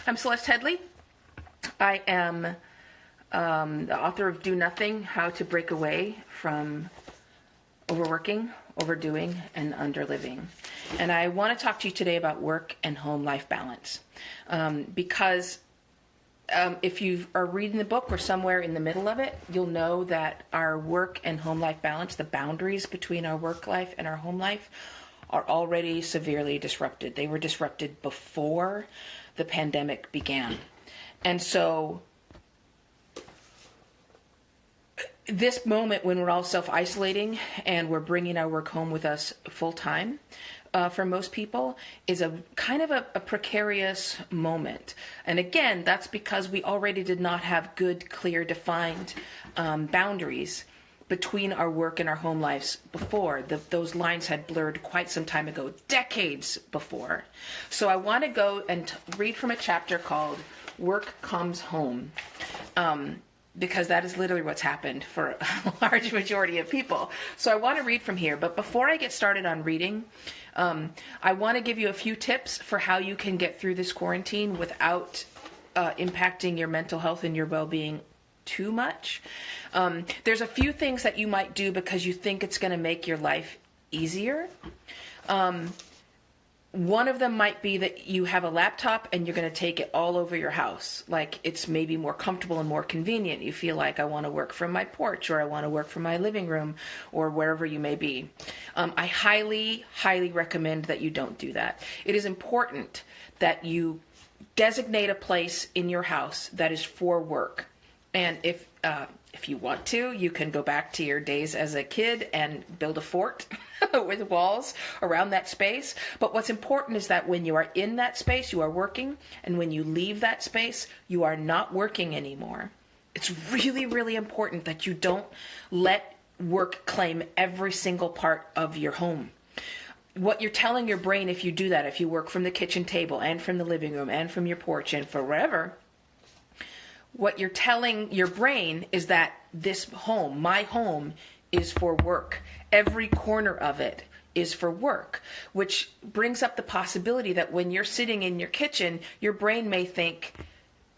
I'm Celeste Headlee. I am the author of Do Nothing, How to Break Away from Overworking, Overdoing, and Underliving. And I want to talk to you today about work and home life balance. Because if you are reading the book or somewhere in the middle of it, you'll know that our work and home life balance, the boundaries between our work life and our home life, are already severely disrupted. They were disrupted before the pandemic began. And so this moment when we're all self-isolating and we're bringing our work home with us full time, for most people, is a kind of a precarious moment. And again, that's because we already did not have good, clear, defined boundaries between our work and our home lives before. Those lines had blurred quite some time ago, decades before. So I want to go and read from a chapter called Work Comes Home, because that is literally what's happened for a large majority of people. So I want to read from here. But before I get started on reading, I want to give you a few tips for how you can get through this quarantine without impacting your mental health and your well-being too much. There's a few things that you might do because you think it's going to make your life easier. One of them might be that you have a laptop and you're going to take it all over your house. Like, it's maybe more comfortable and more convenient. You feel like, I want to work from my porch, or I want to work from my living room, or wherever you may be. I highly, highly recommend that you don't do that. It is important that you designate a place in your house that is for work. And if you want to, you can go back to your days as a kid and build a fort with walls around that space. But what's important is that when you are in that space, you are working. And when you leave that space, you are not working anymore. It's really, really important that you don't let work claim every single part of your home. What you're telling your brain if you do that, if you work from the kitchen table and from the living room and from your porch and for wherever, what you're telling your brain is that this home, my home, is for work. Every corner of it is for work, which brings up the possibility that when you're sitting in your kitchen, your brain may think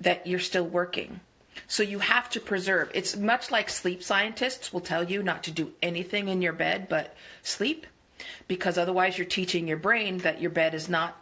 that you're still working. So you have to preserve. It's much like sleep scientists will tell you not to do anything in your bed but sleep, because otherwise you're teaching your brain that your bed is not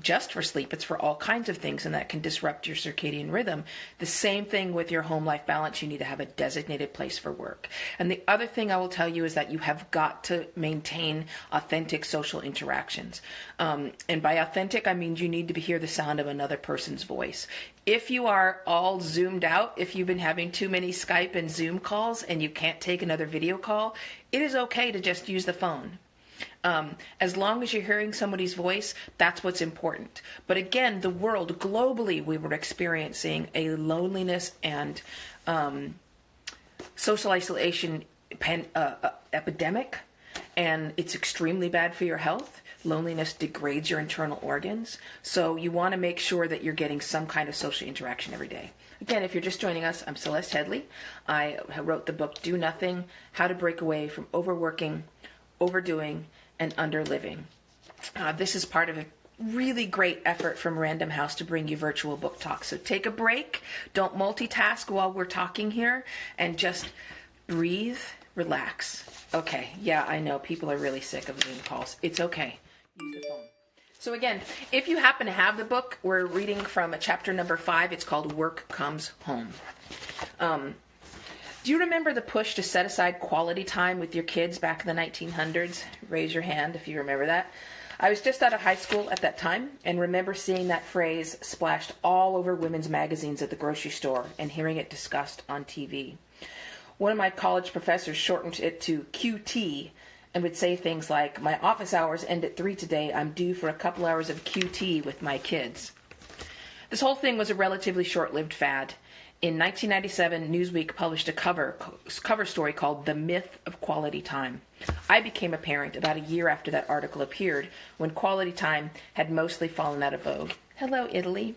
just for sleep, it's for all kinds of things, and that can disrupt your circadian rhythm. The same thing with your home life balance. You need to have a designated place for work. And the other thing I will tell you is that you have got to maintain authentic social interactions. And by authentic, I mean you need to hear the sound of another person's voice. If you are all zoomed out, if you've been having too many Skype and Zoom calls and you can't take another video call, it is okay to just use the phone. As long as you're hearing somebody's voice, that's what's important. But again, the world, globally, we were experiencing a loneliness and social isolation epidemic, and it's extremely bad for your health. Loneliness degrades your internal organs, so you want to make sure that you're getting some kind of social interaction every day. Again, if you're just joining us, I'm Celeste Headlee. I wrote the book, Do Nothing, How to Break Away from Overworking, Overdoing, and Underliving. This is part of a really great effort from Random House to bring you virtual book talks. So take a break, don't multitask while we're talking here, and just breathe, relax. Okay, yeah, I know people are really sick of Zoom calls. It's okay. Use the phone. So again, if you happen to have the book, we're reading from chapter number 5. It's called Work Comes Home. Do you remember the push to set aside quality time with your kids back in the 1900s? Raise your hand if you remember that. I was just out of high school at that time and remember seeing that phrase splashed all over women's magazines at the grocery store and hearing it discussed on TV. One of my college professors shortened it to QT and would say things like, "My office hours end at 3 today. I'm due for a couple hours of QT with my kids." This whole thing was a relatively short-lived fad. In 1997, Newsweek published a cover story called The Myth of Quality Time. I became a parent about a year after that article appeared, when quality time had mostly fallen out of vogue. Hello, Italy.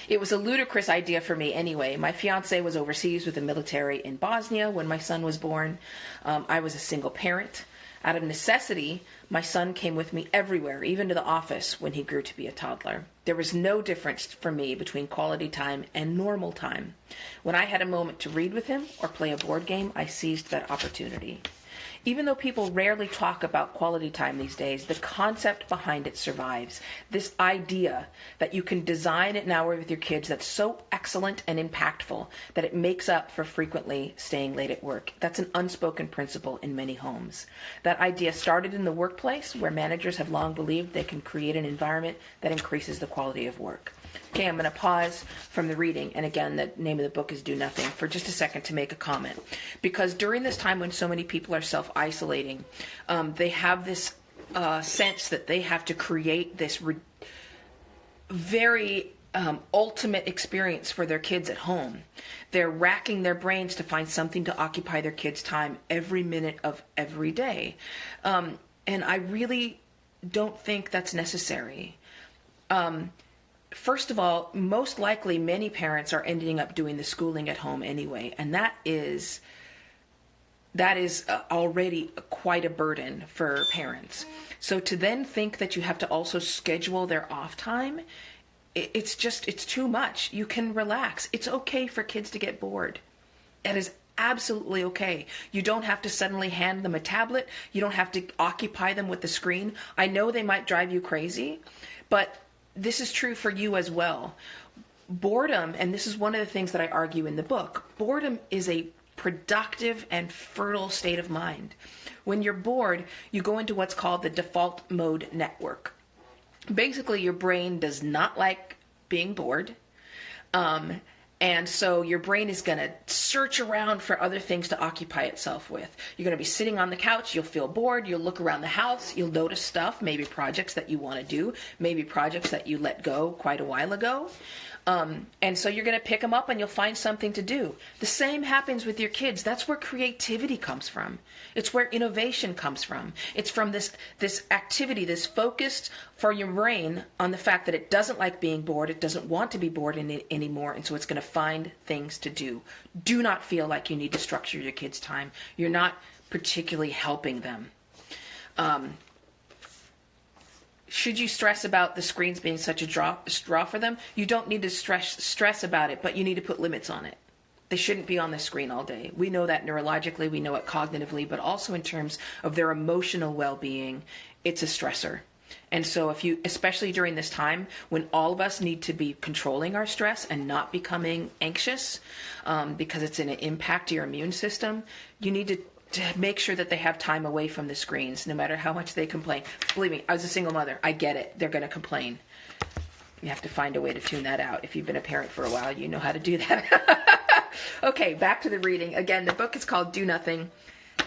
It was a ludicrous idea for me anyway. My fiancé was overseas with the military in Bosnia when my son was born. I was a single parent. Out of necessity, my son came with me everywhere, even to the office when he grew to be a toddler. There was no difference for me between quality time and normal time. When I had a moment to read with him or play a board game, I seized that opportunity. Even though people rarely talk about quality time these days, the concept behind it survives. This idea that you can design an hour with your kids that's so excellent and impactful that it makes up for frequently staying late at work. That's an unspoken principle in many homes. That idea started in the workplace, where managers have long believed they can create an environment that increases the quality of work. Okay, I'm going to pause from the reading, and again, the name of the book is Do Nothing, for just a second to make a comment. Because during this time when so many people are self-isolating, they have this sense that they have to create this very ultimate experience for their kids at home. They're racking their brains to find something to occupy their kids' time every minute of every day. And I really don't think that's necessary. First of all, most likely many parents are ending up doing the schooling at home anyway, and that is already quite a burden for parents. So to then think that you have to also schedule their off time, it's too much. You can relax. It's okay for kids to get bored. It is absolutely okay. You don't have to suddenly hand them a tablet. You don't have to occupy them with the screen. I know they might drive you crazy, but this is true for you as well. Boredom, and this is one of the things that I argue in the book, boredom is a productive and fertile state of mind. When you're bored, you go into what's called the default mode network. Basically, your brain does not like being bored. And so your brain is going to search around for other things to occupy itself with. You're going to be sitting on the couch. You'll feel bored. You'll look around the house. You'll notice stuff, maybe projects that you want to do, maybe projects that you let go quite a while ago. And so you're going to pick them up and you'll find something to do. The same happens with your kids. That's where creativity comes from. It's where innovation comes from. It's from this activity, this focus for your brain on the fact that it doesn't like being bored. It doesn't want to be bored anymore. And so it's going to find things to do. Do not feel like you need to structure your kids' time. You're not particularly helping them. Should you stress about the screens being such a draw for them? You don't need to stress about it, but you need to put limits on it. They shouldn't be on the screen all day. We know that neurologically, we know it cognitively, but also in terms of their emotional well-being, it's a stressor. And so especially during this time when all of us need to be controlling our stress and not becoming anxious because it's an impact to your immune system, you need to make sure that they have time away from the screens, no matter how much they complain. Believe me, I was a single mother. I get it. They're going to complain. You have to find a way to tune that out. If you've been a parent for a while, you know how to do that. Okay, back to the reading. Again, the book is called Do Nothing,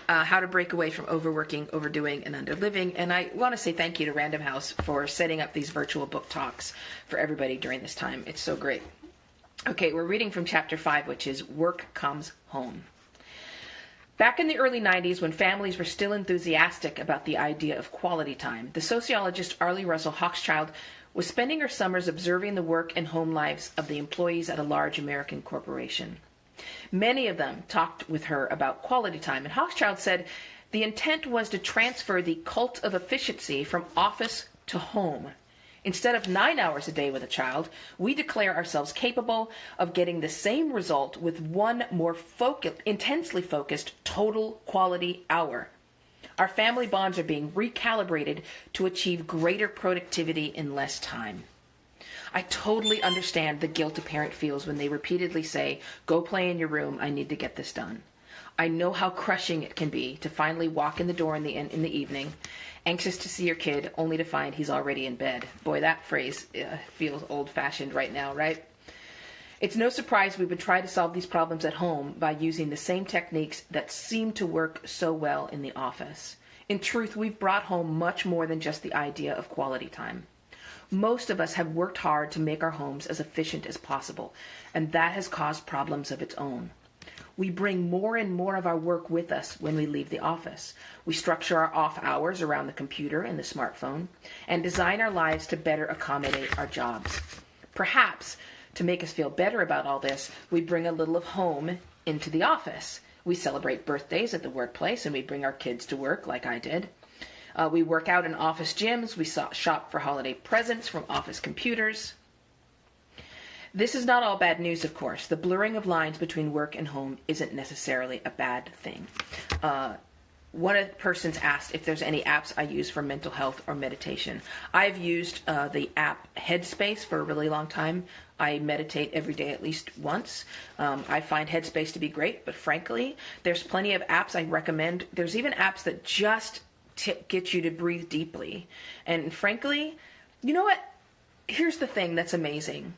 How to Break Away from Overworking, Overdoing, and Underliving. And I want to say thank you to Random House for setting up these virtual book talks for everybody during this time. It's so great. Okay, we're reading from chapter 5, which is Work Comes Home. Back in the early 90s, when families were still enthusiastic about the idea of quality time, the sociologist Arlie Russell Hochschild was spending her summers observing the work and home lives of the employees at a large American corporation. Many of them talked with her about quality time, and Hochschild said the intent was to transfer the cult of efficiency from office to home. Instead of 9 hours a day with a child, we declare ourselves capable of getting the same result with one more intensely focused total quality hour. Our family bonds are being recalibrated to achieve greater productivity in less time. I totally understand the guilt a parent feels when they repeatedly say, "Go play in your room, I need to get this done." I know how crushing it can be to finally walk in the door in the evening, anxious to see your kid, only to find he's already in bed. Boy, that phrase feels old-fashioned right now, right? It's no surprise we would try to solve these problems at home by using the same techniques that seem to work so well in the office. In truth, we've brought home much more than just the idea of quality time. Most of us have worked hard to make our homes as efficient as possible, and that has caused problems of its own. We bring more and more of our work with us when we leave the office. We structure our off hours around the computer and the smartphone and design our lives to better accommodate our jobs. Perhaps, to make us feel better about all this, we bring a little of home into the office. We celebrate birthdays at the workplace, and we bring our kids to work like I did. We work out in office gyms. We shop for holiday presents from office computers. This is not all bad news, of course. The blurring of lines between work and home isn't necessarily a bad thing. One of the persons asked if there's any apps I use for mental health or meditation. I've used the app Headspace for a really long time. I meditate every day at least once. I find Headspace to be great, but frankly, there's plenty of apps I recommend. There's even apps that just get you to breathe deeply. And frankly, you know what? Here's the thing that's amazing.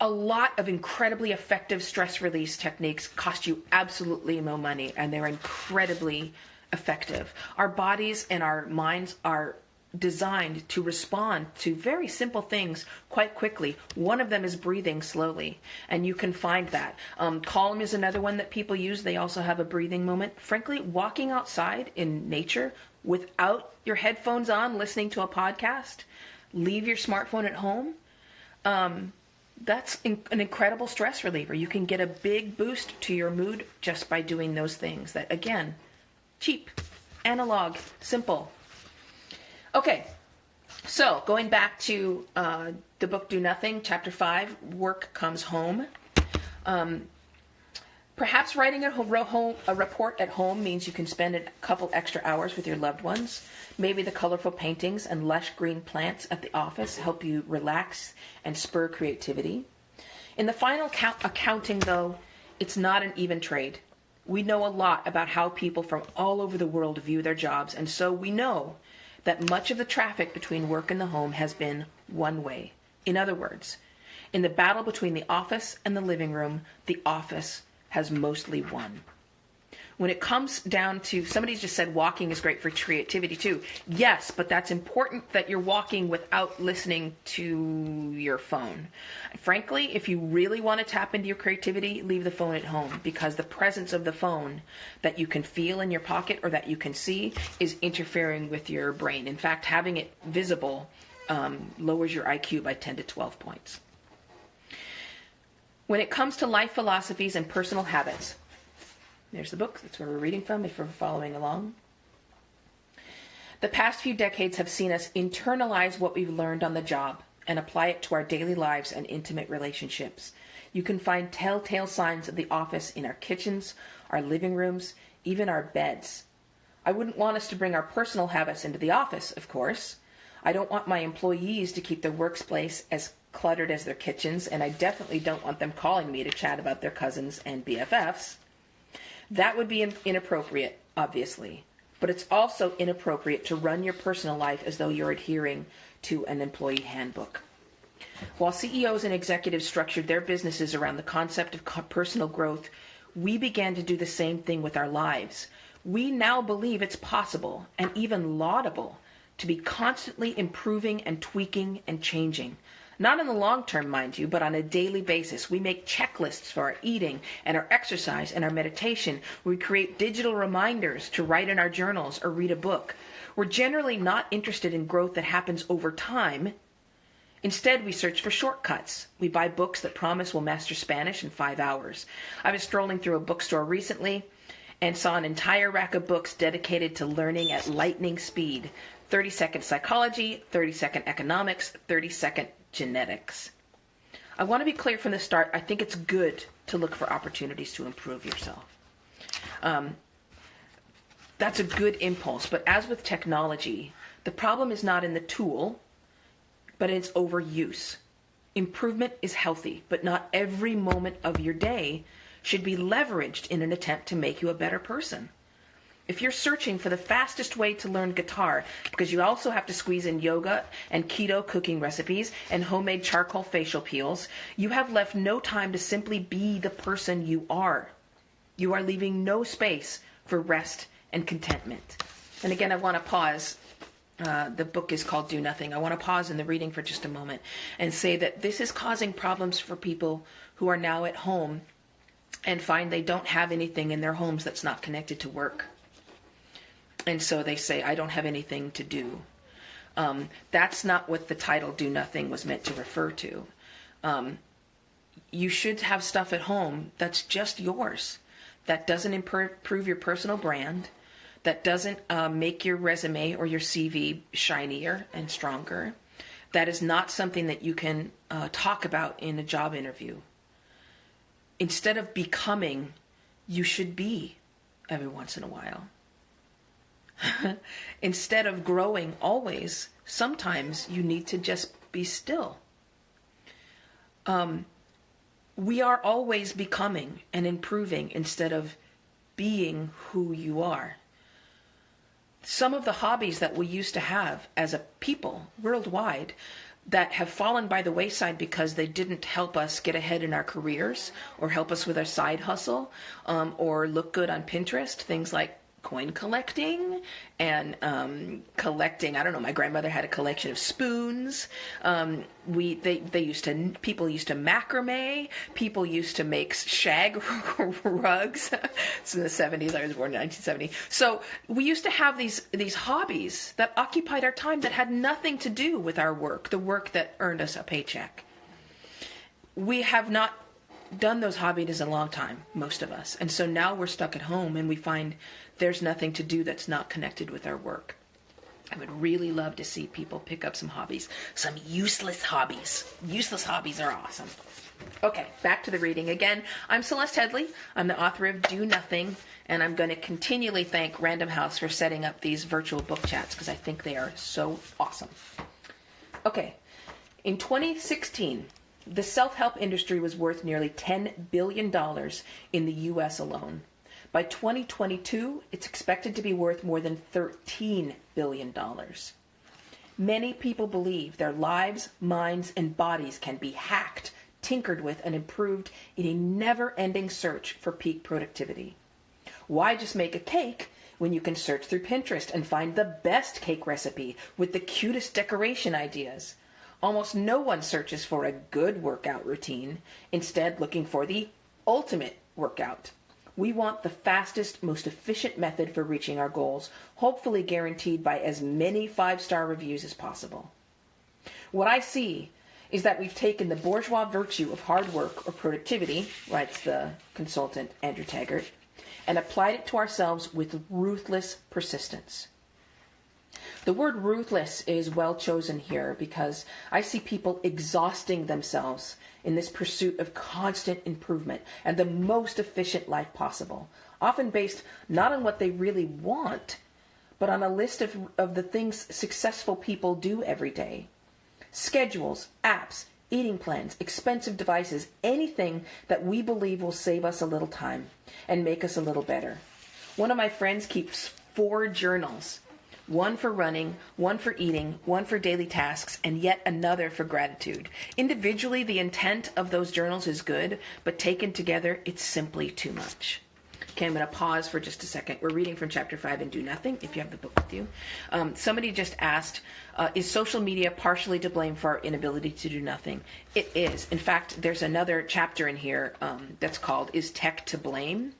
A lot of incredibly effective stress release techniques cost you absolutely no money, and they're incredibly effective. Our bodies and our minds are designed to respond to very simple things quite quickly. One of them is breathing slowly, and you can find that. Calm is another one that people use. They also have a breathing moment. Frankly, walking outside in nature without your headphones on, listening to a podcast, leave your smartphone at home. That's an incredible stress reliever. You can get a big boost to your mood just by doing those things that, again, cheap, analog, simple. Okay, so going back to the book Do Nothing, Chapter 5, Work Comes Home. Perhaps writing a report at home means you can spend a couple extra hours with your loved ones. Maybe the colorful paintings and lush green plants at the office help you relax and spur creativity. In the final accounting, though, it's not an even trade. We know a lot about how people from all over the world view their jobs, and so we know that much of the traffic between work and the home has been one way. In other words, in the battle between the office and the living room, the office has mostly won. When it comes down to, somebody's just said walking is great for creativity too. Yes, but that's important that you're walking without listening to your phone. Frankly, if you really want to tap into your creativity, leave the phone at home, because the presence of the phone that you can feel in your pocket or that you can see is interfering with your brain. In fact, having it visible lowers your IQ by 10 to 12 points. When it comes to life philosophies and personal habits, there's the book. That's where we're reading from if we're following along. The past few decades have seen us internalize what we've learned on the job and apply it to our daily lives and intimate relationships. You can find telltale signs of the office in our kitchens, our living rooms, even our beds. I wouldn't want us to bring our personal habits into the office, of course. I don't want my employees to keep their workplace as cluttered as their kitchens, and I definitely don't want them calling me to chat about their cousins and BFFs. That would be inappropriate, obviously, but it's also inappropriate to run your personal life as though you're adhering to an employee handbook. While CEOs and executives structured their businesses around the concept of personal growth, we began to do the same thing with our lives. We now believe it's possible and even laudable to be constantly improving and tweaking and changing. Not in the long term, mind you, but on a daily basis. We make checklists for our eating and our exercise and our meditation. We create digital reminders to write in our journals or read a book. We're generally not interested in growth that happens over time. Instead, we search for shortcuts. We buy books that promise we'll master Spanish in 5 hours. I was strolling through a bookstore recently and saw an entire rack of books dedicated to learning at lightning speed. 30-second psychology, 30-second economics, 30-second genetics. I want to be clear from the start, I think it's good to look for opportunities to improve yourself. That's a good impulse, but as with technology, the problem is not in the tool, but in its overuse. Improvement is healthy, but not every moment of your day should be leveraged in an attempt to make you a better person. If you're searching for the fastest way to learn guitar, because you also have to squeeze in yoga and keto cooking recipes and homemade charcoal facial peels, you have left no time to simply be the person you are. You are leaving no space for rest and contentment. And again, I want to pause. The book is called Do Nothing. I want to pause in the reading for just a moment and say that this is causing problems for people who are now at home and find they don't have anything in their homes that's not connected to work. And so they say, I don't have anything to do. That's not what the title Do Nothing was meant to refer to. You should have stuff at home that's just yours. that doesn't improve your personal brand, that doesn't make your resume or your CV shinier and stronger, that is not something that you can talk about in a job interview. Instead of becoming, you should be every once in a while. Instead of growing always, sometimes you need to just be still. We are always becoming and improving instead of being who you are. Some of the hobbies that we used to have as a people worldwide that have fallen by the wayside because they didn't help us get ahead in our careers or help us with our side hustle, or look good on Pinterest, things like coin collecting and collecting, I don't know, my grandmother had a collection of spoons. People used to macrame, people used to make shag rugs. It's in the 70s, I was born in 1970. So we used to have these hobbies that occupied our time that had nothing to do with our work, the work that earned us a paycheck. We have not done those hobbies in a long time, most of us. And so now we're stuck at home and we find there's nothing to do that's not connected with our work. I would really love to see people pick up some hobbies, some useless hobbies. Useless hobbies are awesome. Okay, back to the reading again. I'm Celeste Headlee. I'm the author of Do Nothing, and I'm going to continually thank Random House for setting up these virtual book chats because I think they are so awesome. Okay, in 2016, the self-help industry was worth nearly $10 billion in the U.S. alone. By 2022, it's expected to be worth more than $13 billion. Many people believe their lives, minds, and bodies can be hacked, tinkered with, and improved in a never-ending search for peak productivity. Why just make a cake when you can search through Pinterest and find the best cake recipe with the cutest decoration ideas? Almost no one searches for a good workout routine, instead looking for the ultimate workout. We want the fastest, most efficient method for reaching our goals, hopefully guaranteed by as many 5-star reviews as possible. What I see is that we've taken the bourgeois virtue of hard work or productivity, writes the consultant Andrew Taggart, and applied it to ourselves with ruthless persistence. The word ruthless is well chosen here because I see people exhausting themselves in this pursuit of constant improvement and the most efficient life possible, often based not on what they really want, but on a list of the things successful people do every day. Schedules, apps, eating plans, expensive devices, anything that we believe will save us a little time and make us a little better. One of my friends keeps 4 journals. One for running, one for eating, one for daily tasks, and yet another for gratitude. Individually, the intent of those journals is good, but taken together, it's simply too much. Okay, I'm going to pause for just a second. We're reading from Chapter 5 in Do Nothing, if you have the book with you. Somebody just asked, is social media partially to blame for our inability to do nothing? It is. In fact, there's another chapter in here that's called, Is Tech to Blame?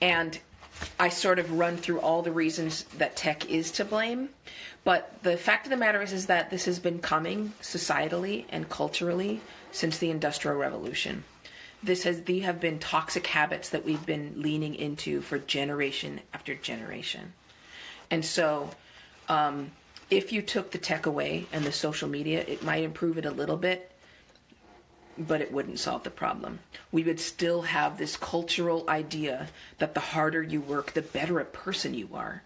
And I sort of run through all the reasons that tech is to blame. But the fact of the matter is that this has been coming societally and culturally since the Industrial Revolution. These have been toxic habits that we've been leaning into for generation after generation. And so if you took the tech away and the social media, it might improve it a little bit, but it wouldn't solve the problem. We would still have this cultural idea that the harder you work, the better a person you are,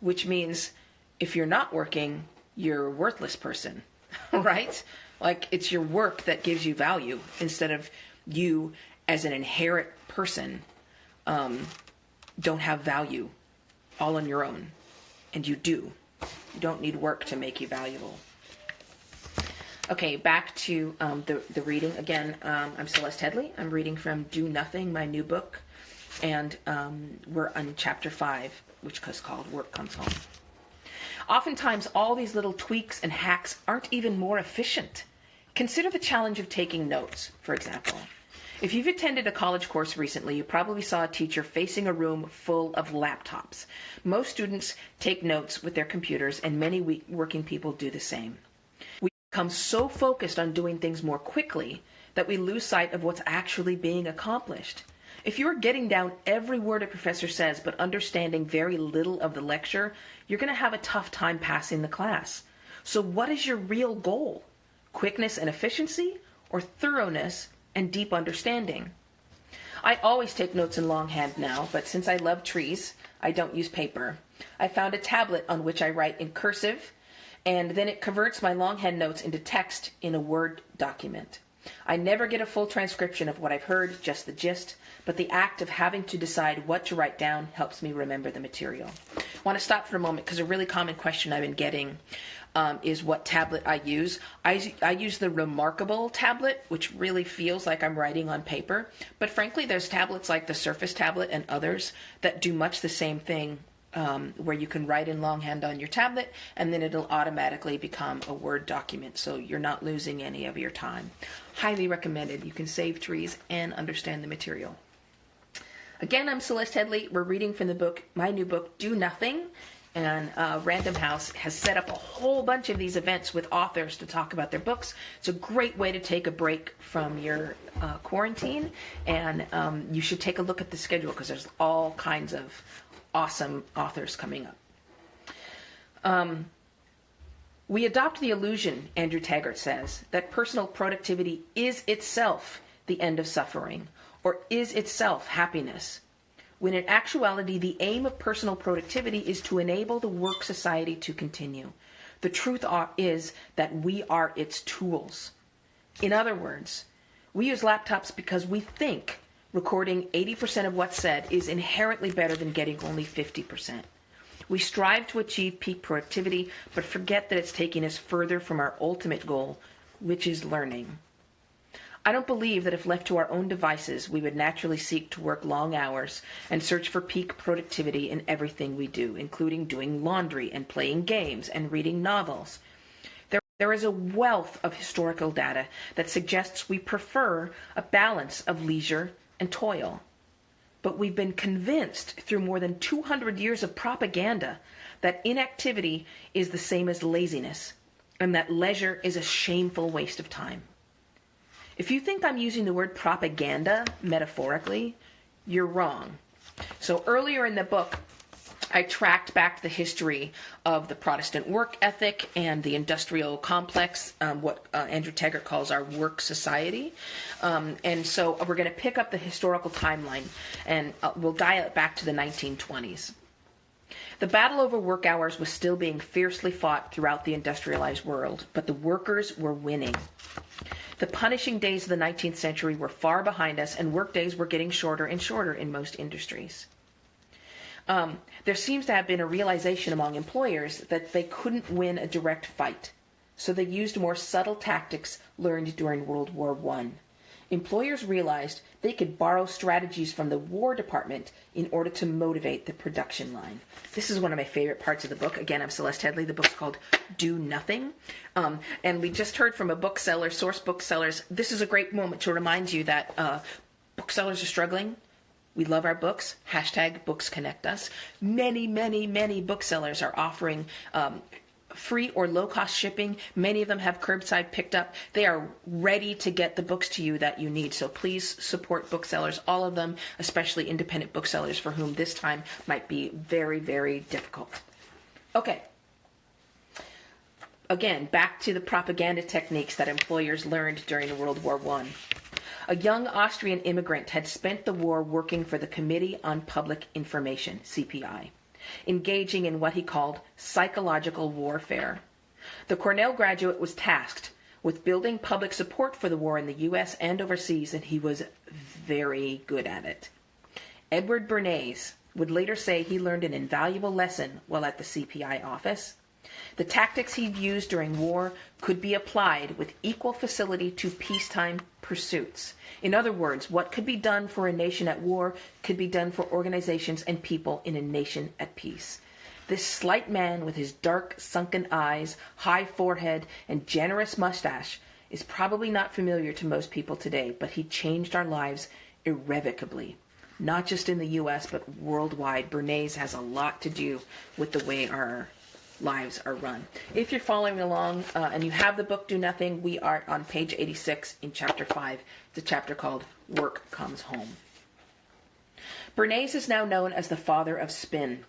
which means if you're not working, you're a worthless person, right? Like it's your work that gives you value instead of you as an inherent person don't have value all on your own. And you do. You don't need work to make you valuable. Okay, back to the reading. Again, I'm Celeste Headlee. I'm reading from Do Nothing, my new book. And we're on Chapter 5, which is called Work Comes Home. Oftentimes, all these little tweaks and hacks aren't even more efficient. Consider the challenge of taking notes, for example. If you've attended a college course recently, you probably saw a teacher facing a room full of laptops. Most students take notes with their computers, and many working people do the same. We become so focused on doing things more quickly that we lose sight of what's actually being accomplished. If you're getting down every word a professor says but understanding very little of the lecture, you're going to have a tough time passing the class. So what is your real goal? Quickness and efficiency, or thoroughness and deep understanding? I always take notes in longhand now, but since I love trees, I don't use paper. I found a tablet on which I write in cursive, and then it converts my longhand notes into text in a Word document. I never get a full transcription of what I've heard, just the gist, but the act of having to decide what to write down helps me remember the material. I want to stop for a moment because a really common question I've been getting is what tablet I use. I use the Remarkable tablet, which really feels like I'm writing on paper, but frankly there's tablets like the Surface tablet and others that do much the same thing, where you can write in longhand on your tablet and then it'll automatically become a Word document, so you're not losing any of your time. Highly recommended. You can save trees and understand the material. Again, I'm Celeste Headlee. We're reading from the book, my new book, Do Nothing, and Random House has set up a whole bunch of these events with authors to talk about their books. It's a great way to take a break from your quarantine, and you should take a look at the schedule because there's all kinds of awesome authors coming up. We adopt the illusion, Andrew Taggart says, that personal productivity is itself the end of suffering, or is itself happiness, when in actuality the aim of personal productivity is to enable the work society to continue. The truth is that we are its tools. In other words, we use laptops because we think recording 80% of what's said is inherently better than getting only 50%. We strive to achieve peak productivity, but forget that it's taking us further from our ultimate goal, which is learning. I don't believe that if left to our own devices, we would naturally seek to work long hours and search for peak productivity in everything we do, including doing laundry and playing games and reading novels. There is a wealth of historical data that suggests we prefer a balance of leisure and toil. But we've been convinced through more than 200 years of propaganda that inactivity is the same as laziness, and that leisure is a shameful waste of time. If you think I'm using the word propaganda metaphorically, you're wrong. So earlier in the book, I tracked back the history of the Protestant work ethic and the industrial complex, what Andrew Taggart calls our work society. And so we're going to pick up the historical timeline, and we'll dial it back to the 1920s. The battle over work hours was still being fiercely fought throughout the industrialized world, but the workers were winning. The punishing days of the 19th century were far behind us, and work days were getting shorter and shorter in most industries. There seems to have been a realization among employers that they couldn't win a direct fight, so they used more subtle tactics learned during World War I. Employers realized they could borrow strategies from the War Department in order to motivate the production line. This is one of my favorite parts of the book. Again, I'm Celeste Headlee. The book's called Do Nothing. And we just heard from a bookseller, Source Booksellers. This is a great moment to remind you that booksellers are struggling. We love our books. Hashtag Books Connect Us. Many, many, many booksellers are offering free or low-cost shipping. Many of them have curbside picked up. They are ready to get the books to you that you need. So please support booksellers, all of them, especially independent booksellers for whom this time might be very, very difficult. Okay. Again, back to the propaganda techniques that employers learned during World War I. A young Austrian immigrant had spent the war working for the Committee on Public Information, CPI, engaging in what he called psychological warfare. The Cornell graduate was tasked with building public support for the war in the U.S. and overseas, and he was very good at it. Edward Bernays would later say he learned an invaluable lesson while at the CPI office. The tactics he'd used during war could be applied with equal facility to peacetime pursuits. In other words, what could be done for a nation at war could be done for organizations and people in a nation at peace. This slight man with his dark, sunken eyes, high forehead, and generous mustache is probably not familiar to most people today, but he changed our lives irrevocably. Not just in the U.S., but worldwide. Bernays has a lot to do with the way our lives are run. If you're following along and you have the book Do Nothing, we are on page 86 in chapter 5. It's a chapter called Work Comes Home. Bernays is now known as the father of spin.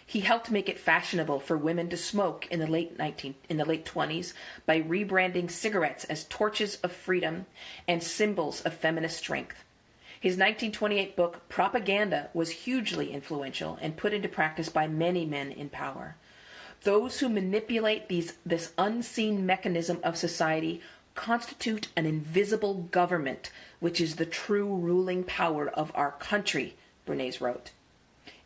He helped make it fashionable for women to smoke in the late 20s by rebranding cigarettes as torches of freedom and symbols of feminist strength. His 1928 book, Propaganda, was hugely influential and put into practice by many men in power. Those who manipulate this unseen mechanism of society constitute an invisible government, which is the true ruling power of our country, Bernays wrote.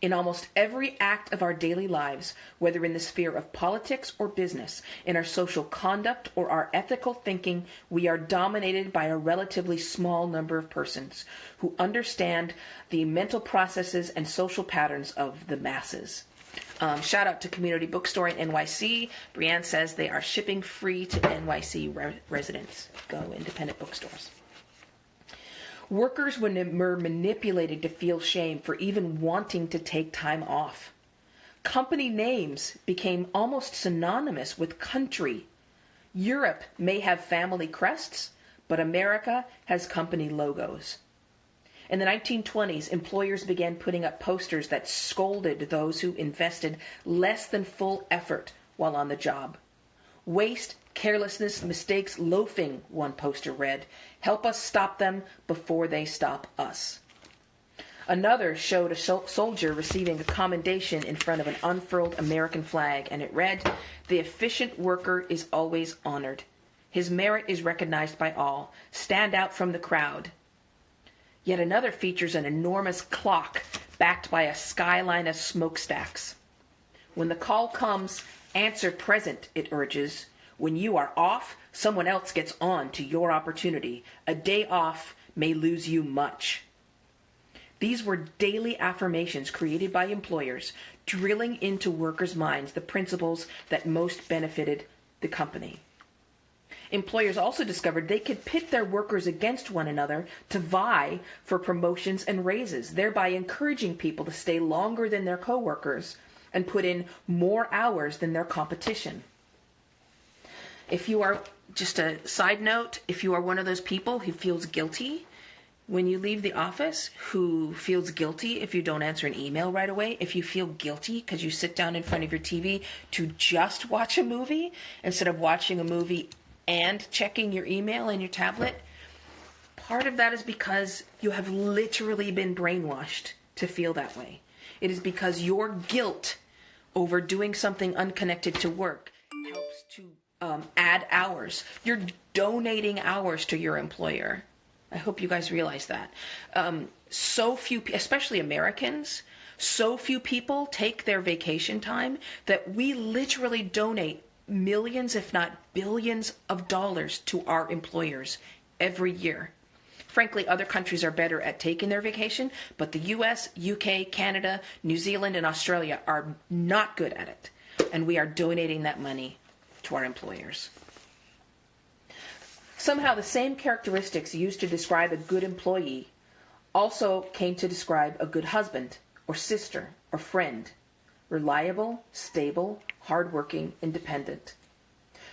In almost every act of our daily lives, whether in the sphere of politics or business, in our social conduct or our ethical thinking, we are dominated by a relatively small number of persons who understand the mental processes and social patterns of the masses. Shout out to Community Bookstore in NYC. Brianne says they are shipping free to NYC residents. Go independent bookstores. Workers were manipulated to feel shame for even wanting to take time off. Company names became almost synonymous with country. Europe may have family crests, but America has company logos. In the 1920s, employers began putting up posters that scolded those who invested less than full effort while on the job. Waste, carelessness, mistakes, loafing, one poster read. Help us stop them before they stop us. Another showed a soldier receiving a commendation in front of an unfurled American flag, and it read, "The efficient worker is always honored. His merit is recognized by all. Stand out from the crowd." Yet another features an enormous clock backed by a skyline of smokestacks. When the call comes, answer present, it urges. When you are off, someone else gets on to your opportunity. A day off may lose you much. These were daily affirmations created by employers, drilling into workers' minds the principles that most benefited the company. Employers also discovered they could pit their workers against one another to vie for promotions and raises, thereby encouraging people to stay longer than their coworkers and put in more hours than their competition. If you are, just a side note, if you are one of those people who feels guilty when you leave the office, who feels guilty if you don't answer an email right away, if you feel guilty because you sit down in front of your TV to just watch a movie instead of watching a movie and checking your email and your tablet, part of that is because you have literally been brainwashed to feel that way. It is because your guilt over doing something unconnected to work helps to add hours. You're donating hours to your employer. I hope you guys realize that. So few, especially Americans, so few people take their vacation time that we literally donate millions, if not billions of dollars to our employers every year. Frankly, other countries are better at taking their vacation, but the US, UK, Canada, New Zealand, and Australia are not good at it. And we are donating that money to our employers. Somehow the same characteristics used to describe a good employee also came to describe a good husband or sister or friend. Reliable, stable, hardworking, independent.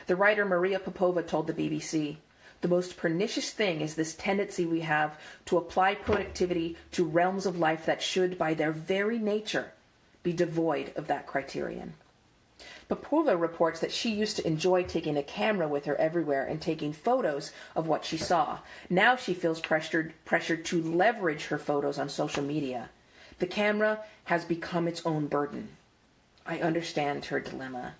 The writer Maria Popova told the BBC, "The most pernicious thing is this tendency we have to apply productivity to realms of life that should, by their very nature, be devoid of that criterion." Popova reports that she used to enjoy taking a camera with her everywhere and taking photos of what she saw. Now she feels pressured to leverage her photos on social media. The camera has become its own burden. I understand her dilemma.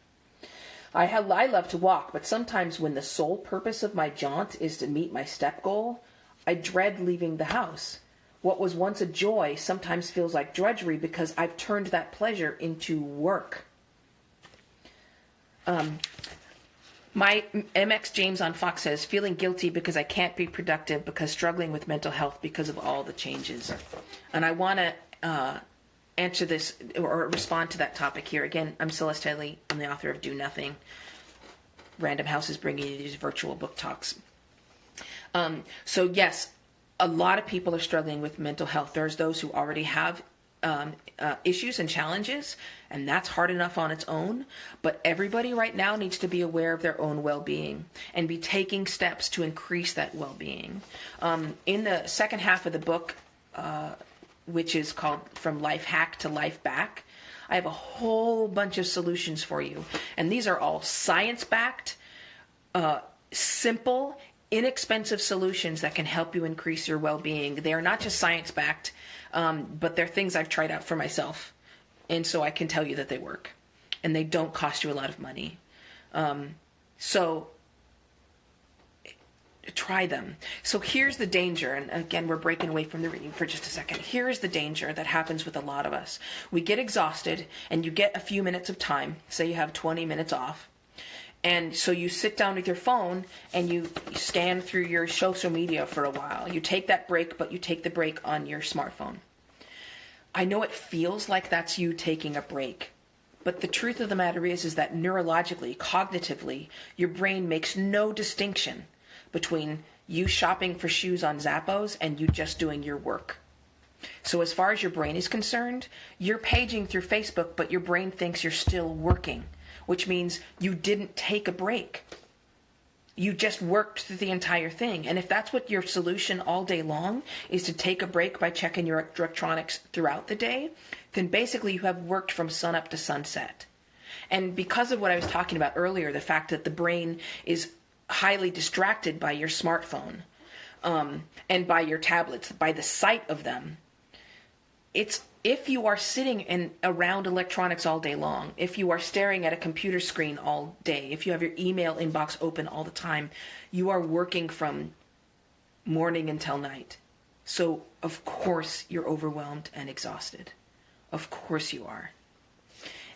I love to walk, but sometimes when the sole purpose of my jaunt is to meet my step goal, I dread leaving the house. What was once a joy sometimes feels like drudgery because I've turned that pleasure into work. My MX James on Fox says, feeling guilty because I can't be productive because struggling with mental health because of all the changes. And I want to answer this or respond to that topic here. Again, I'm Celeste Headlee. I'm the author of Do Nothing. Random House is bringing you these virtual book talks. So yes, a lot of people are struggling with mental health. There's those who already have issues and challenges, and that's hard enough on its own. But everybody right now needs to be aware of their own well-being and be taking steps to increase that well-being. In the second half of the book, which is called From Life Hack to Life Back. I have a whole bunch of solutions for you. And these are all science-backed, simple, inexpensive solutions that can help you increase your well-being. They are not just science-backed, but they're things I've tried out for myself. And so I can tell you that they work. And they don't cost you a lot of money. So try them. So here's the danger, and again, we're breaking away from the reading for just a second. Here's the danger that happens with a lot of us. We get exhausted, and you get a few minutes of time. Say you have 20 minutes off. And so you sit down with your phone, and you scan through your social media for a while. You take that break, but you take the break on your smartphone. I know it feels like that's you taking a break. But the truth of the matter is that neurologically, cognitively, your brain makes no distinction between you shopping for shoes on Zappos and you just doing your work. So as far as your brain is concerned, you're paging through Facebook, but your brain thinks you're still working, which means you didn't take a break. You just worked through the entire thing. And if that's what your solution all day long is, to take a break by checking your electronics throughout the day, then basically you have worked from sunup to sunset. And because of what I was talking about earlier, the fact that the brain is highly distracted by your smartphone and by your tablets, by the sight of them, if you are sitting around electronics all day long, if you are staring at a computer screen all day, if you have your email inbox open all the time, you are working from morning until night. So, of course, you're overwhelmed and exhausted. Of course you are.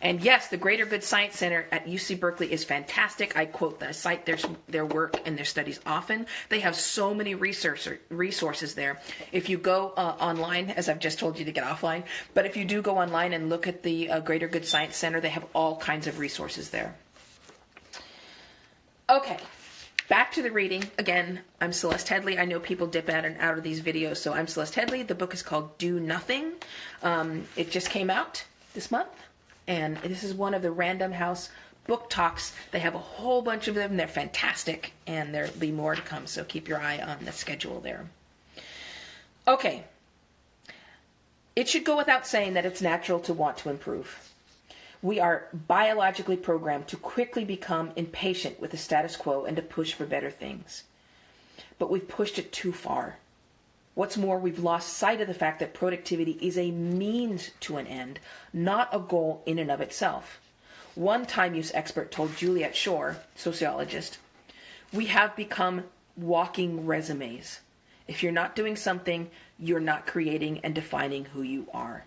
And yes, the Greater Good Science Center at UC Berkeley is fantastic. I quote the cite their work and their studies often. They have so many resources there. If you go online, as I've just told you to get offline, but if you do go online and look at the Greater Good Science Center, they have all kinds of resources there. Okay, back to the reading. Again, I'm Celeste Headlee. I know people dip in and out of these videos, so I'm Celeste Headlee. The book is called Do Nothing. It just came out this month. And this is one of the Random House book talks. They have a whole bunch of them. They're fantastic. And there'll be more to come. So keep your eye on the schedule there. Okay. It should go without saying that it's natural to want to improve. We are biologically programmed to quickly become impatient with the status quo and to push for better things. But we've pushed it too far. What's more, we've lost sight of the fact that productivity is a means to an end, not a goal in and of itself. One time-use expert told Juliet Shore, sociologist, "We have become walking resumes. If you're not doing something, you're not creating and defining who you are."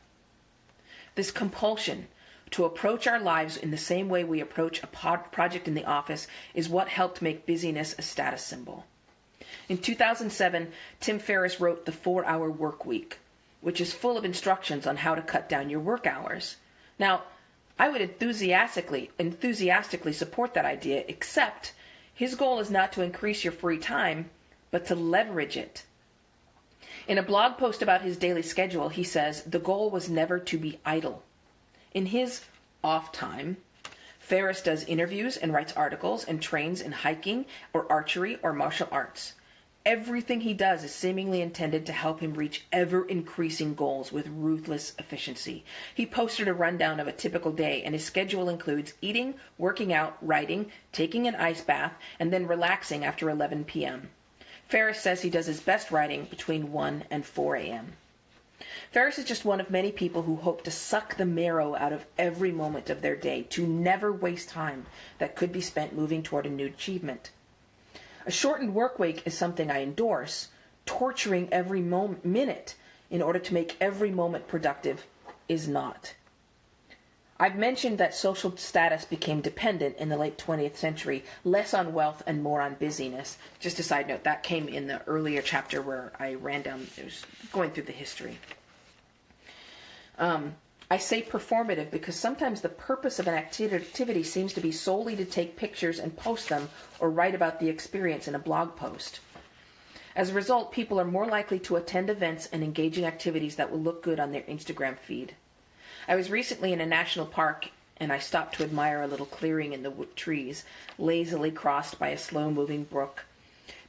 This compulsion to approach our lives in the same way we approach a project in the office is what helped make busyness a status symbol. In 2007, Tim Ferriss wrote The 4-Hour Work Week, which is full of instructions on how to cut down your work hours. Now, I would enthusiastically support that idea, except his goal is not to increase your free time, but to leverage it. In a blog post about his daily schedule, he says the goal was never to be idle. In his off time, Ferriss does interviews and writes articles and trains in hiking or archery or martial arts. Everything he does is seemingly intended to help him reach ever-increasing goals with ruthless efficiency. He posted a rundown of a typical day, and his schedule includes eating, working out, writing, taking an ice bath, and then relaxing after 11 p.m. Ferriss says he does his best writing between 1 and 4 a.m. Ferriss is just one of many people who hope to suck the marrow out of every moment of their day, to never waste time that could be spent moving toward a new achievement. A shortened work week is something I endorse. Torturing every minute in order to make every moment productive is not. I've mentioned that social status became dependent in the late 20th century, less on wealth and more on busyness. Just a side note, that came in the earlier chapter where I ran down, it was going through the history. I say performative because sometimes the purpose of an activity seems to be solely to take pictures and post them or write about the experience in a blog post. As a result, people are more likely to attend events and engage in activities that will look good on their Instagram feed. I was recently in a national park and I stopped to admire a little clearing in the trees, lazily crossed by a slow-moving brook.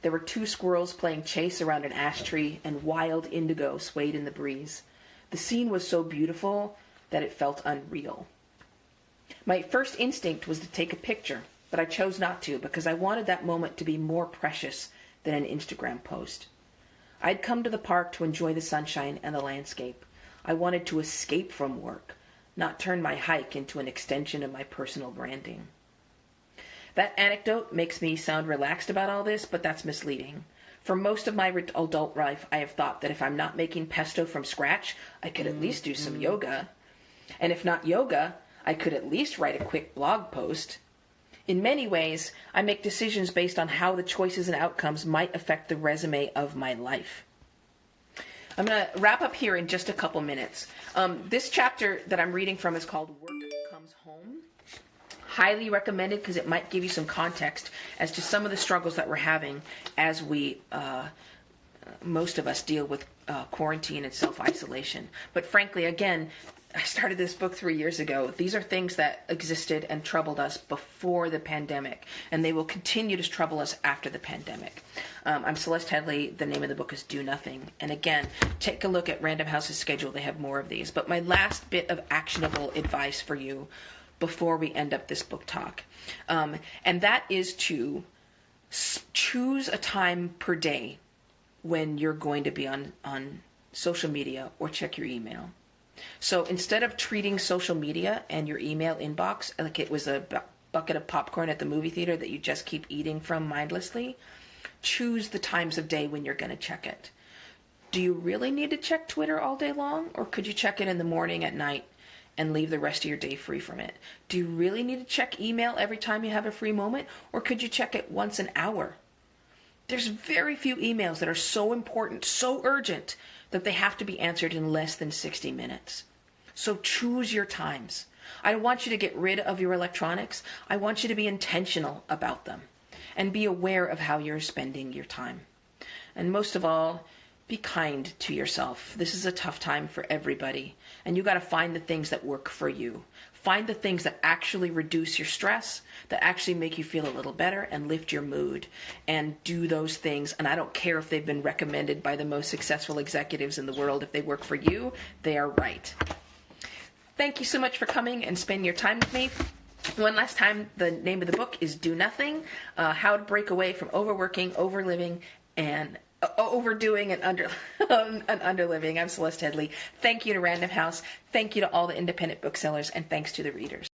There were 2 squirrels playing chase around an ash tree, and wild indigo swayed in the breeze. The scene was so beautiful that it felt unreal. My first instinct was to take a picture, but I chose not to because I wanted that moment to be more precious than an Instagram post. I'd come to the park to enjoy the sunshine and the landscape. I wanted to escape from work, not turn my hike into an extension of my personal branding. That anecdote makes me sound relaxed about all this, but that's misleading. For most of my adult life, I have thought that if I'm not making pesto from scratch, I could at least do some yoga. And if not yoga, I could at least write a quick blog post. In many ways, I make decisions based on how the choices and outcomes might affect the resume of my life. I'm going to wrap up here in just a couple minutes. This chapter that I'm reading from is called Work Comes Home. Highly recommended because it might give you some context as to some of the struggles that we're having as we, most of us, deal with quarantine and self-isolation. But frankly, again, I started this book 3 years ago. These are things that existed and troubled us before the pandemic, and they will continue to trouble us after the pandemic. I'm Celeste Headlee. The name of the book is Do Nothing. And again, take a look at Random House's schedule. They have more of these. But my last bit of actionable advice for you before we end up this book talk, and that is to choose a time per day when you're going to be on social media or check your email. So instead of treating social media and your email inbox like it was a bucket of popcorn at the movie theater that you just keep eating from mindlessly, choose the times of day when you're going to check it. Do you really need to check Twitter all day long, or could you check it in the morning, at night, and leave the rest of your day free from it? Do you really need to check email every time you have a free moment, or could you check it once an hour? There's very few emails that are so important, so urgent, that they have to be answered in less than 60 minutes. So choose your times. I don't want you to get rid of your electronics. I want you to be intentional about them and be aware of how you're spending your time. And most of all, be kind to yourself. This is a tough time for everybody, and you got to find the things that work for you. Find the things that actually reduce your stress, that actually make you feel a little better and lift your mood, and do those things. And I don't care if they've been recommended by the most successful executives in the world. If they work for you, they are right. Thank you so much for coming and spending your time with me. One last time, the name of the book is Do Nothing, How to Break Away from Overworking, Overliving, and Overdoing and Underliving. I'm Celeste Headlee. Thank you to Random House. Thank you to all the independent booksellers, and thanks to the readers.